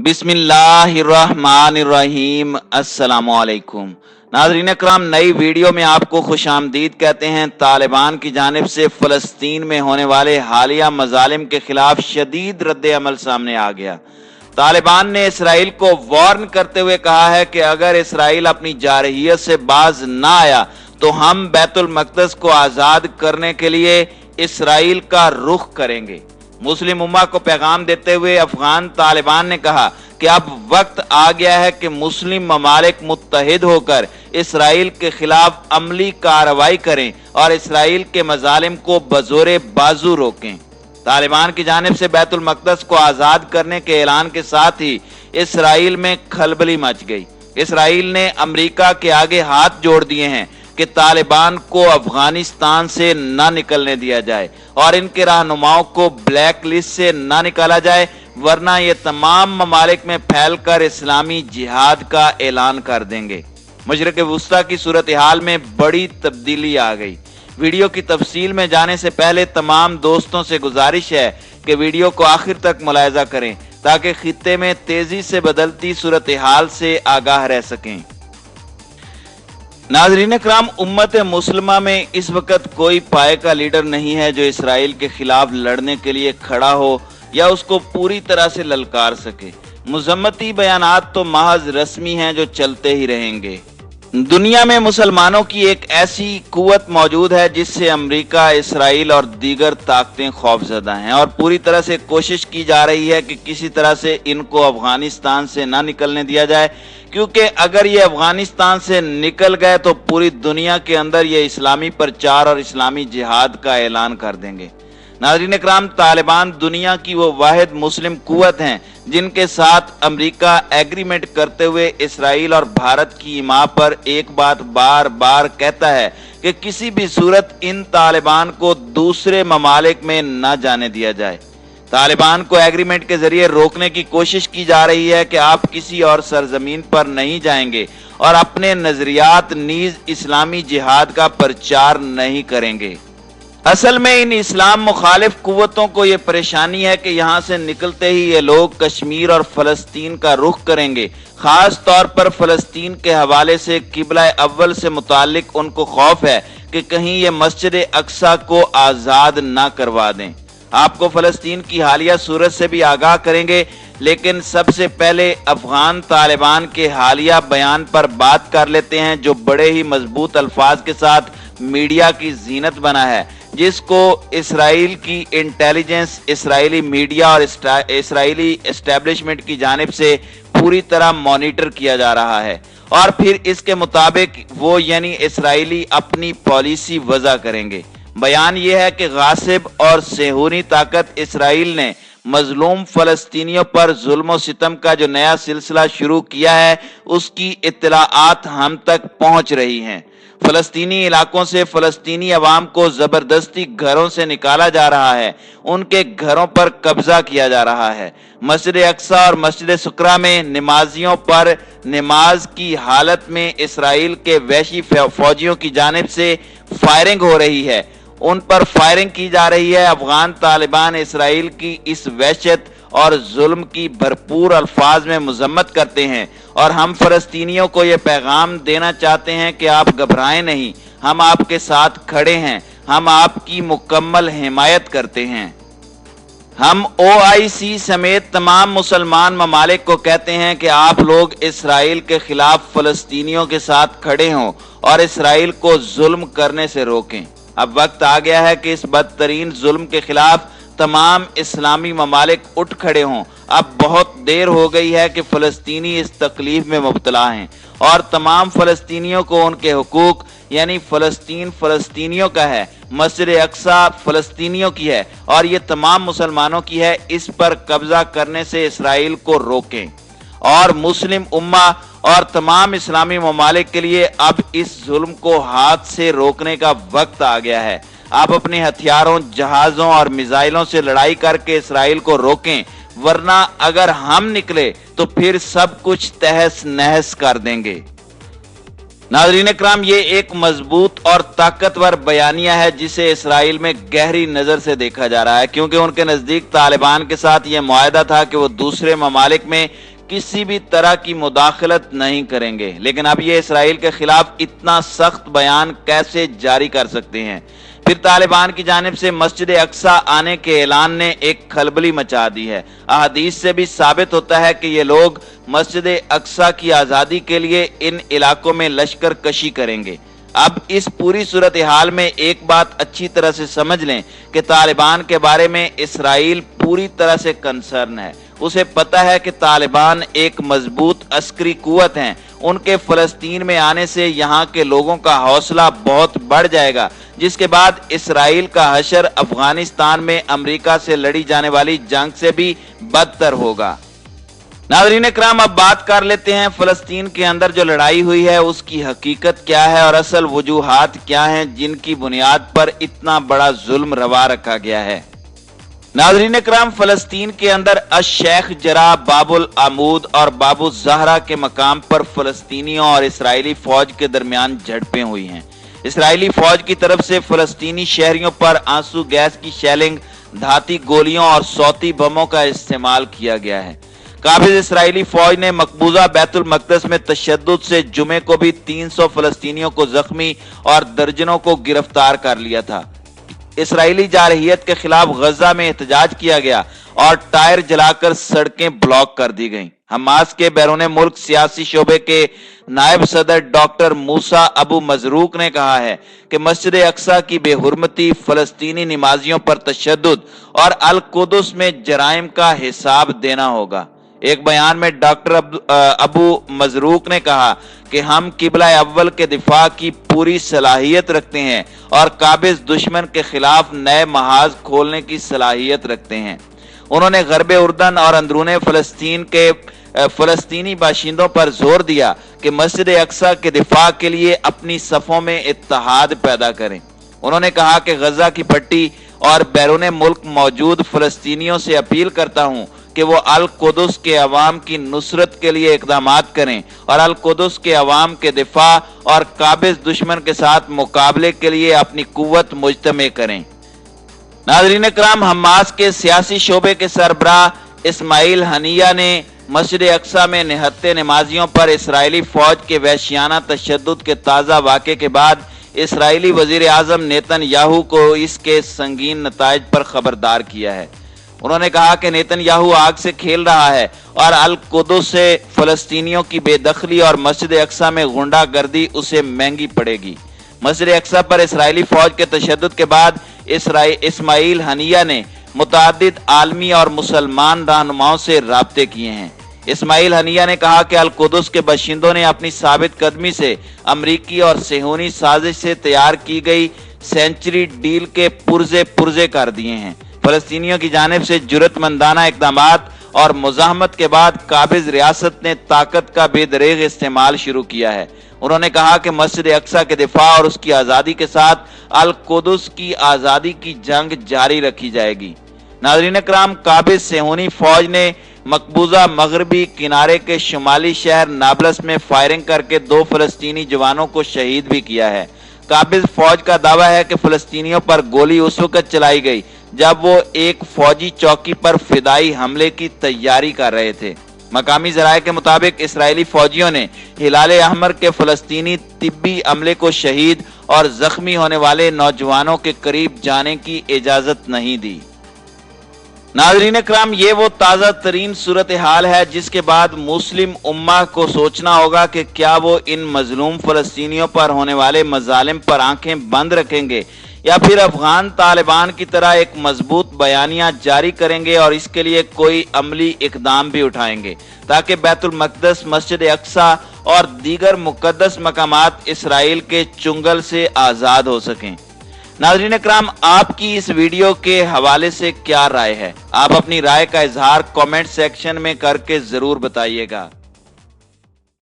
बिस्मिल्लाहिर्रहमानिर्रहीम। अस्सलामुअलैकुम नाज़रीन अकराम, नई वीडियो में आपको खुशामदीद कहते हैं। तालिबान की जानिब से फ़लस्तीन में होने वाले हालिया मज़ालिम के खिलाफ शदीद रद्द अमल सामने आ गया। तालिबान ने इसराइल को वार्न करते हुए कहा है कि अगर इसराइल अपनी जारहियत से बाज ना आया तो हम बैतुल मक़दस को आज़ाद करने के लिए इसराइल का रुख करेंगे। मुस्लिम उम्मा को पैगाम देते हुए अफगान तालिबान ने कहा कि अब वक्त आ गया है कि मुस्लिम ममालिक मुत्तहिद होकर इसराइल के खिलाफ अमली कार्रवाई करें और इसराइल के मजालिम को बजोरे बाजू रोकें। तालिबान की जानिब से बैतुल मक़दस को आज़ाद करने के ऐलान के साथ ही इसराइल में खलबली मच गई। इसराइल ने अमेरिका के आगे हाथ जोड़ दिए हैं कि तालिबान को अफगानिस्तान से ना निकलने दिया जाए और इनके रहनुमाओं को ब्लैक लिस्ट से ना निकाला जाए, वरना ये तमाम ममालिक में फैलकर इस्लामी जिहाद का ऐलान कर देंगे। मशरिक़ वुस्ता की सूरत हाल में बड़ी तब्दीली आ गई। वीडियो की तफसील में जाने से पहले तमाम दोस्तों से गुजारिश है कि वीडियो को आखिर तक मुलाहिज़ा करें ताकि खित्ते में तेजी से बदलती सूरत हाल से आगाह रह सकें। नाज़रीन कराम, उम्मत मुस्लिमा में इस वक्त कोई पाए का लीडर नहीं है जो इसराइल के खिलाफ लड़ने के लिए खड़ा हो या उसको पूरी तरह से ललकार सके। मुज़म्मती बयानात तो महज रस्मी हैं जो चलते ही रहेंगे। दुनिया में मुसलमानों की एक ऐसी कुव्वत मौजूद है जिससे अमेरिका, इसराइल और दीगर ताकतें खौफजदा हैं और पूरी तरह से कोशिश की जा रही है कि किसी तरह से इनको अफगानिस्तान से ना निकलने दिया जाए, क्योंकि अगर ये अफगानिस्तान से निकल गए तो पूरी दुनिया के अंदर ये इस्लामी प्रचार और इस्लामी जिहाद का ऐलान कर देंगे। नाज़रीन इकराम, तालिबान दुनिया की वो वाहिद मुस्लिम कुव्वत हैं जिनके साथ अमेरिका एग्रीमेंट करते हुए इसराइल और भारत की हिमा पर एक बात बार बार कहता है कि किसी भी सूरत इन तालिबान को दूसरे ममालिक में न जाने दिया जाए। तालिबान को एग्रीमेंट के जरिए रोकने की कोशिश की जा रही है कि आप किसी और सरजमीन पर नहीं जाएंगे और अपने नजरियात नीज इस्लामी जिहाद का प्रचार नहीं करेंगे। असल में इन इस्लाम मुखालिफ कुव्वतों को ये परेशानी है कि यहाँ से निकलते ही ये लोग कश्मीर और फलस्तीन का रुख करेंगे। खास तौर पर फलस्तीन के हवाले से किबला अव्वल से मुतालिक उनको खौफ है कि कहीं ये मस्जिद अक्सा को आज़ाद ना करवा दें। आपको फलस्तीन की हालिया सूरत से भी आगाह करेंगे, लेकिन सबसे पहले अफगान तालिबान के हालिया बयान पर बात कर लेते हैं जो बड़े ही मजबूत अल्फाज के साथ मीडिया की जीनत बना है, जिसको इसराइल की इंटेलिजेंस, इसराइली मीडिया और इसराइली एस्टेब्लिशमेंट की जानिब से पूरी तरह मॉनिटर किया जा रहा है और फिर इसके मुताबिक वो यानी इसराइली अपनी पॉलिसी वज़ा करेंगे। बयान यह है कि गासिब और सेहूनी ताकत इसराइल ने मजलूम फलस्तीनियों पर जुल्म सितम का जो नया सिलसिला शुरू किया है उसकी इत्तलाआत हम तक पहुंच रही हैं। फलस्तीनी इलाकों से फलस्तीनी अवाम को जबरदस्ती घरों से निकाला जा रहा है, उनके घरों पर कब्जा किया जा रहा है। मस्जिद अक्सा और मस्जिद सुकरा में नमाजियों पर नमाज की हालत में इसराइल के वहशी फौजियों की जानिब से फायरिंग हो रही है, उन पर फायरिंग की जा रही है। अफगान तालिबान इसराइल की इस वहशत और जुल्म की भरपूर अल्फाज में मजम्मत करते हैं और हम फलस्तीनियों को यह पैगाम देना चाहते हैं कि आप घबराएं नहीं, हम आपके साथ खड़े हैं, हम आपकी मुकम्मल हिमायत करते हैं। हम OIC समेत तमाम मुसलमान ममालिक को कहते हैं कि आप लोग इसराइल के खिलाफ फलस्तीनियों के साथ खड़े हों और इसराइल को जुल्म करने से रोकें। अब वक्त आ गया है कि इस बदतरीन जुल्म के खिलाफ तमाम इस्लामी ममालिक उठ खड़े हों। अब बहुत देर हो गई है कि फलस्तीनी इस तकलीफ में मुब्तला हैं और तमाम फलस्तीनियों को उनके हुकूक यानी फलस्तीन फलस्तीनियों का है, मस्जिद अक्सा फलस्तीनियों की है और ये तमाम मुसलमानों की है। इस पर कब्जा करने से इसराइल को रोकें और मुस्लिम उम्मा और तमाम इस्लामी ममालिक के लिए अब इस जुल्म को हाथ से रोकने का वक्त आ गया है। आप अपने हथियारों, जहाज़ों और मिसाइलों से लड़ाई करके इसराइल को रोकें, वरना अगर हम निकले तो फिर सब कुछ तहस नहस कर देंगे। नाज़रीन इकराम, ये एक मजबूत और ताकतवर बयानिया है जिसे इसराइल में गहरी नजर से देखा जा रहा है, क्योंकि उनके नजदीक तालिबान के साथ ये मुआहदा था कि वो दूसरे ममालिक में किसी भी तरह की मुदाखलत नहीं करेंगे। लेकिन अब ये इसराइल के खिलाफ इतना सख्त बयान कैसे जारी कर सकते हैं? फिर तालिबान की जानिब से मस्जिद अक्सा आने के ऐलान ने एक खलबली मचा दी है। अहदीस से भी साबित होता है कि ये लोग मस्जिद अक्सा की आज़ादी के लिए इन इलाकों में लश्कर कशी करेंगे। अब इस पूरी सूरत हाल में एक बात अच्छी तरह से समझ लें कि तालिबान के बारे में इसराइल पूरी तरह से कंसर्न है। उसे पता है कि तालिबान एक मजबूत अस्करी कुव्वत हैं। उनके फलस्तीन में आने से यहाँ के लोगों का हौसला बहुत बढ़ जाएगा, जिसके बाद इसराइल का हशर अफगानिस्तान में अमेरिका से लड़ी जाने वाली जंग से भी बदतर होगा। नाज़रीन इकराम, अब बात कर लेते हैं फलस्तीन के अंदर जो लड़ाई हुई है उसकी हकीकत क्या है और असल वजूहात क्या हैं जिनकी बुनियाद पर इतना बड़ा जुल्म रवा रखा गया है। नाज़रीन इकराम, फलस्तीन के अंदर अश-शेख जरा, बाबुल आमूद और बाबू ज़हरा के मकाम पर फलस्तीनियों और इसराइली फौज के दरमियान झड़पें हुई हैं। इसराइली फौज की तरफ से फलस्तीनी शहरियों पर आंसू गैस की शेलिंग, धाती गोलियों और सौती बमों का इस्तेमाल किया गया है। काबिज इसराइली फौज ने मकबूजा बैतुल मक़दस में तशद्दुद से जुमे को भी 300 फलस्तीनियों को जख्मी और दर्जनों को गिरफ्तार कर लिया था। इसराइली जारहियत के खिलाफ गजा में एहतजाज किया गया और टायर जलाकर सड़कें ब्लॉक कर दी गईं। हमास के बैरून मुल्क सियासी शोबे के नायब सदर डॉक्टर मूसा अबू मजरूक ने कहा है कि मस्जिद अक्सा की बेहुरमती, फलस्तीनी नमाजियों पर तशद्दुद और अल कुदस में जराइम का हिसाब देना होगा। एक बयान में डॉक्टर अबू मजरूक ने कहा कि हम किबला अव्वल के दिफा की पूरी सलाहियत रखते हैं और काबिज दुश्मन के खिलाफ नए महाज खोलने की सलाहियत रखते हैं। उन्होंने गरबे उर्दन और अंदरूने फलस्तीन के फलस्तीनी बाशिंदों पर जोर दिया कि मस्जिद अक्सा के दिफा के लिए अपनी सफ़ों में इत्तेहाद पैदा करें। उन्होंने कहा कि गजा की पट्टी और बैरून मुल्क मौजूद फलस्तीनियों से अपील करता हूँ कि वो अल कुदस के अवाम की नुसरत के लिए इक़दामात करें और अल कुदस के अवाम के दिफा और काबिज दुश्मन के साथ मुकाबले के लिए अपनी कुव्वत मुजतमे करें। नाज़रीन इकराम, हमास के सियासी शोबे के सरबराह इस्माइल हनिया ने मस्जिद अक्सा में निहत्ते नमाजियों पर इसराइली फौज के वहशियाना तशद्दुद के ताज़ा वाक़े के बाद इसराइली वज़ीर आज़म नेतन्याहू को इसके संगीन नताइज पर खबरदार किया है। उन्होंने कहा कि नेतन्याहू आग से खेल रहा है और अल कुदस से फलस्तीनियों की बेदखली और मस्जिद अक्सा में गुंडागर्दी उसे महंगी पड़ेगी। मस्जिद अक्सा पर इसराइली फौज के तशद्दुद के बाद इस्माइल हनिया ने मुतादिद आलमी और मुसलमान रहनुमाओं से राब्ते किए हैं। इस्माइल हनिया ने कहा कि अल कुदस के बाशिंदों ने अपनी साबित कदमी से अमरीकी और सेहूनी साजिश से तैयार की गई सेंचुरी डील के पुर्जे कर दिए हैं। फलस्तीनियों की जानिब से जुर्रतमंदाना इक़दामात और मुज़ाहमत के बाद काबिज रियासत ने ताकत का बेदरेग इस्तेमाल शुरू किया है। उन्होंने कहा कि मस्जिद अक्सा के दिफा और उसकी आज़ादी के साथ अल कुदस की आज़ादी की जंग जारी रखी जाएगी। नाज़रीन इकराम, काबिज सेहूनी फौज ने मकबूजा मगरबी किनारे के शुमाली शहर नाबलस में फायरिंग करके 2 फलस्तीनी जवानों को शहीद भी किया है। काबिज फौज का दावा है कि फलस्तीनियों पर गोली उस वक्त चलाई गई जब वो एक फौजी चौकी पर फिदाई हमले की तैयारी कर रहे थे। मकामी ज़राए के मुताबिक इसराइली फौजियों ने हिलाल अहमर के फलस्तीनी तिब्बी अमले को शहीद और जख्मी होने वाले नौजवानों के करीब जाने की इजाज़त नहीं दी। नाज़रीन इकराम, ये वो ताज़ा तरीन सूरत हाल है जिसके बाद मुस्लिम उम्मा को सोचना होगा कि क्या वो इन मजलूम फलस्तीनियों पर होने वाले मजालिम पर आंखें बंद रखेंगे या फिर अफगान तालिबान की तरह एक मजबूत बयानिया जारी करेंगे और इसके लिए कोई अमली इकदाम भी उठाएंगे ताकि बैतुल मक़दस, मस्जिद अक्सा और दीगर मुक़द्दस मकामात इसराइल के चुंगल से आज़ाद हो सकें। नाज़रीन इकराम, आपकी इस वीडियो के हवाले से क्या राय है? आप अपनी राय का इजहार कमेंट सेक्शन में करके ज़रूर बताइएगा।